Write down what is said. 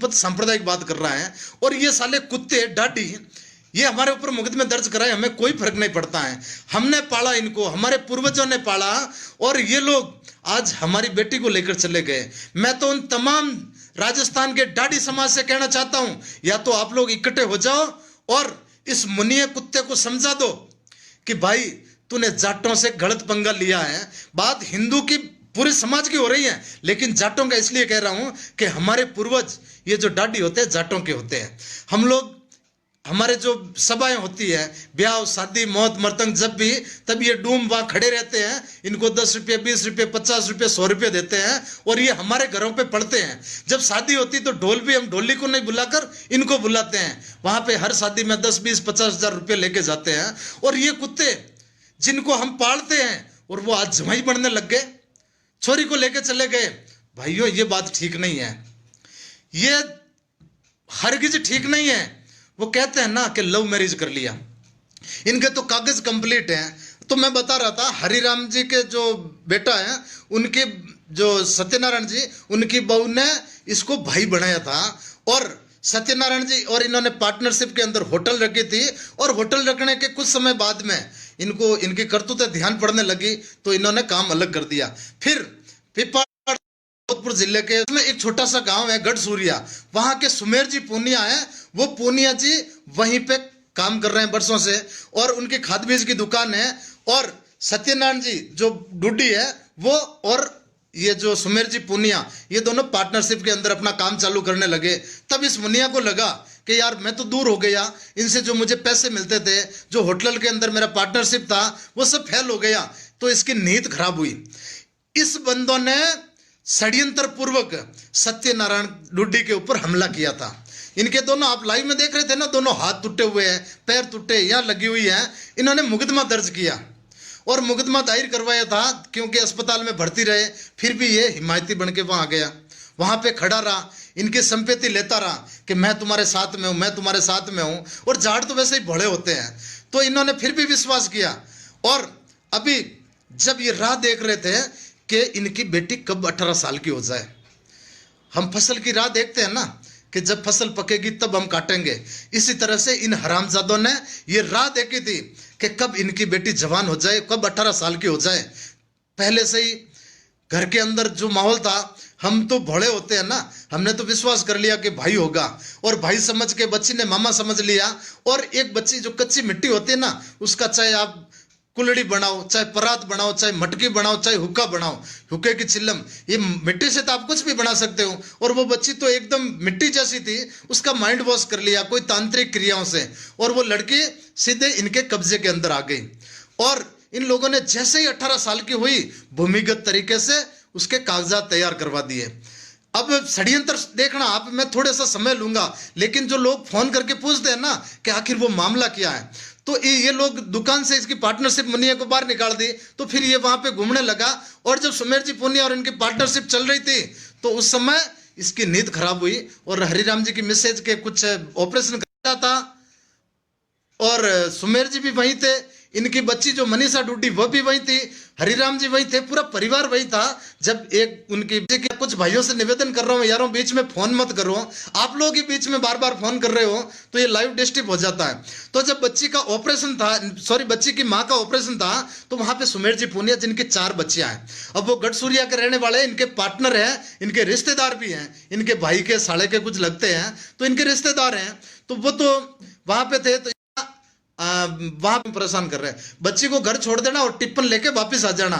संपत सांप्रदायिक बात कर रहा है। और ये साले कुत्ते डाडी ये हमारे ऊपर मुकदमे दर्ज कराए, हमें कोई फर्क नहीं पड़ता है। हमने पाला इनको, हमारे पूर्वजों ने पाला, और ये लोग आज हमारी बेटी को लेकर चले गए। मैं तो उन तमाम राजस्थान के डाडी समाज से कहना चाहता हूं, या तो आप लोग इकट्ठे हो जाओ और इस मुनिये कुत्ते को समझा दो कि भाई तूने जाटों से गलत पंगा लिया है। बात हिंदू की पूरे समाज की हो रही है, लेकिन जाटों का इसलिए कह रहा हूं कि हमारे पूर्वज ये जो डाडी होते हैं जाटों के होते हैं। हम लोग हमारे जो सभाएं होती है, ब्याह शादी मौत मरतंग, जब भी तब ये डूम वहां खड़े रहते हैं। इनको 10 रुपये 20 रुपये 50 रुपये 100 रुपये देते हैं और ये हमारे घरों पे पड़ते हैं। जब शादी होती तो ढोल भी हम ढोली को नहीं बुलाकर इनको बुलाते हैं। वहां पे हर शादी में 10 20 50 हजार रुपये लेके जाते हैं। और ये कुत्ते जिनको हम पालते हैं और वो आज जमाई बनने लग गए, छोरी को लेके चले गए। भाइयों ये बात ठीक नहीं है, ये हरगिज ठीक नहीं है। वो कहते हैं ना कि लव मैरिज कर लिया, इनके तो कागज कंप्लीट हैं। तो मैं बता रहा था हरिराम जी के जो बेटा है उनके जो सत्यनारायण जी, उनकी बहू ने इसको भाई बनाया था। और सत्यनारायण जी और इन्होंने पार्टनरशिप के अंदर होटल रखी थी, और होटल रखने के कुछ समय बाद में इनको इनकी करतूतें ध्यान पड़ने लगी तो इन्होंने काम अलग कर दिया। फिर जोधपुर जिले के में एक छोटा सा गांव है गढ़ सूरिया, वहां के सुमेर जी पूनिया है, वो पूनिया जी वहीं पे काम कर रहे हैं बरसों से, और उनकी खाद बीज की दुकान है। और सत्यनारायण जी जो डुड्डी है वो और ये जो सुमेर जी पूनिया, ये दोनों पार्टनरशिप के अंदर अपना काम चालू करने लगे। तब इस मुनिया को लगा कि यार मैं तो दूर हो गया, इनसे जो मुझे पैसे मिलते थे, जो होटल के अंदर मेरा पार्टनरशिप था, वो सब फेल हो गया। तो इसकी नीयत खराब हुई। इस बंदों ने षड्यंत्र पूर्वक सत्यनारायण डुड्डी के ऊपर हमला किया था। इनके दोनों आप लाइव में देख रहे थे ना, दोनों हाथ टूटे हुए हैं, पैर टूटे, यहाँ लगी हुई है। इन्होंने मुकदमा दर्ज किया और मुकदमा दायर करवाया था, क्योंकि अस्पताल में भर्ती रहे। फिर भी ये हिमायती बन के वहां गया, वहां पे खड़ा रहा, इनकी संपत्ति लेता रहा कि मैं तुम्हारे साथ में हूं, मैं तुम्हारे साथ में हूं। और जाट तो वैसे ही भोले होते हैं, तो इन्होंने फिर भी विश्वास किया। और अभी जब ये राह देख रहे थे कि इनकी बेटी कब 18 साल की हो जाए, हम फसल की राह देखते हैं ना कि जब फसल पकेगी तब हम काटेंगे, इसी तरह से इन हरामजादों ने ये राह देखी थी कि कब इनकी बेटी जवान हो जाए, कब 18 साल की हो जाए। पहले से ही घर के अंदर जो माहौल था, हम तो भोले होते हैं ना, हमने तो विश्वास कर लिया कि भाई होगा, और भाई समझ के बच्ची ने मामा समझ लिया। और एक बच्ची जो कच्ची मिट्टी होती है ना, उसका चाहे आप कुलड़ी बनाओ, चाहे परात बनाओ, चाहे मटकी बनाओ, चाहे हुक्का बनाओ, हुक्के की चिल्लम, ये मिट्टी से तो आप कुछ भी बना सकते हो। और वो बच्ची तो एकदम मिट्टी जैसी थी, उसका माइंड वॉश कर लिया कोई तांत्रिक क्रियाओं से, और वो लड़की सीधे इनके कब्जे के अंदर आ गई। और इन लोगों ने जैसे ही 18 साल की हुई, भूमिगत तरीके से उसके कागजात तैयार करवा दिए। अब षड्यंत्र देखना आप, मैं थोड़ा सा समय लूंगा, लेकिन जो लोग फोन करके पूछते हैं ना कि आखिर वो मामला क्या है, तो ये लोग दुकान से इसकी पार्टनरशिप मुनिया को बाहर निकाल दी, तो फिर ये वहां पे घूमने लगा। और जब सुमेर जी पुनिया और इनकी पार्टनरशिप चल रही थी, तो उस समय इसकी नींद खराब हुई और हरिराम जी की मिसेज के कुछ ऑपरेशन करता था, और सुमेर जी भी वहीं थे, इनकी बच्ची जो मनीषा डुड्डी वो भी वहीं थी, हरिराम जी वहीं थे, पूरा परिवार वहीं था। जब एक उनकी कुछ भाइयों से निवेदन कर रहा हूँ, यारों बीच में फोन मत करो, आप लोग ही बीच में बार बार फोन कर रहे हो तो ये लाइव डिस्टर्ब हो जाता है। तो जब बच्ची का ऑपरेशन था, सॉरी बच्ची की माँ का ऑपरेशन था, तो वहां पे सुमेर जी पूनिया जिनकी 4 बच्चियां हैं, अब वो गढ़सूरिया के रहने वाले, इनके पार्टनर हैं, इनके रिश्तेदार भी हैं, इनके भाई के साले के कुछ लगते हैं, तो इनके रिश्तेदार हैं। तो वो तो वहां पे थे, तो वहां पे परेशान कर रहे हैं, बच्ची को घर छोड़ देना और टिप्पण लेके वापिस आ जाना।